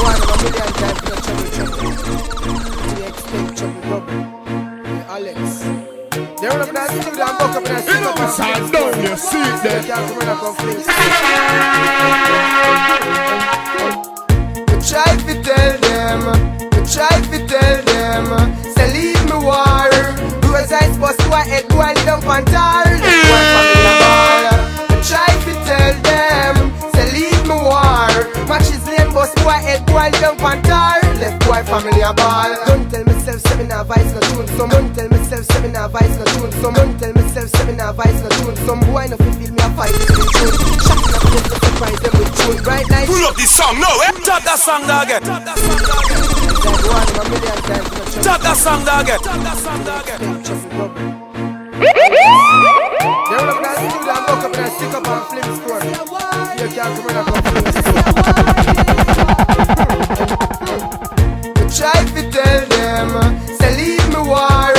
one of a million times no trouble. We expect trouble. Alex. They're up in the studio and buck up in the studio. Sound down, you see it there. They can't come in and conflict. Try to tell them, try to tell them, say leave me war. Because I supposed to head while down Pantar. Try to tell them, say leave me war. Match his lane, bust to head while down Pantar. Left boy family a ball. Don't tell myself seven advice no tune. Some don't tell myself seven advice no tune. Some don't tell myself seven advice no tune. Some boy no feel me a fight with the tune. Shut up, just to surprise them with tune. Bright light. Pull up this song now, eh? Tap that song dog again. Tap that song dog again. They're up in the studio and buck up in the Sicq up and flip store. You can't come in and conflict. Try to tell them, say leave me war.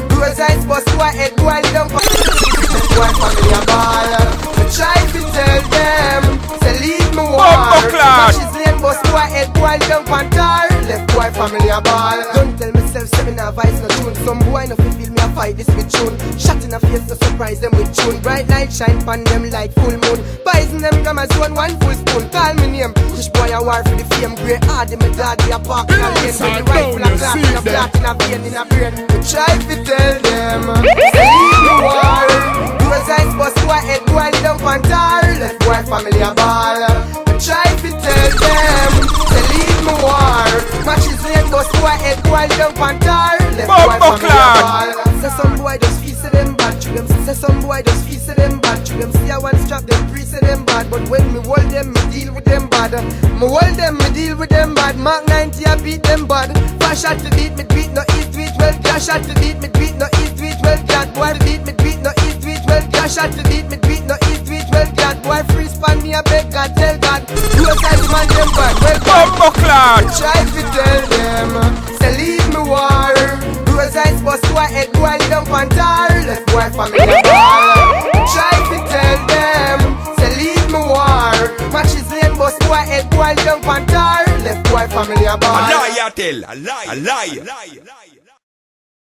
Because I supposed to head while down one family a ball. Try to tell them, say leave me war. Match his lane, bust to head while down Pantar. Left boy family a ball. Don't tell myself seven advice no tune. Some boy no feel me a fight this with tune. Shot in a face to surprise them with tune. Bright light shine pan them like full moon. Poison them grammar zone one full spoon. Call me name. Push boy a war for the fame. Grey hard in my daddy a park in a lane. With the rifle a clap in a flat in a vein in a brain. Try to tell them, say leave me war. Because I supposed to head boy down Pantar. Left boy family a ball. Try to tell them, say leave me war. Match his lane, bust to head boy down Pantar. Left boy family a ball. Say some boy just feel say them bad to them. Say some boy just feel say them bad to them. See I one strap them pre say them bad. But when me hold them, me deal with them bad. Me hold them, me deal with them bad. Mark 90 I beat them bad. Fast shot to beat me beat no east tweet well. Cash shot to beat me beat no east tweet well. Cat boy beat me beat no east tweet well. Cash shot to beat me beat no east tweet well. Cat boy free span me a beg God tell God. You a time man them bad. Well try to tell them, say leave me war. Because I supposed to head boy down Pantar. Left boy family a ball. Try to tell them, say leave me war. Match his lane, bust to head boy down Pantar. Left boy family a ball. A lie, I tell, a lie.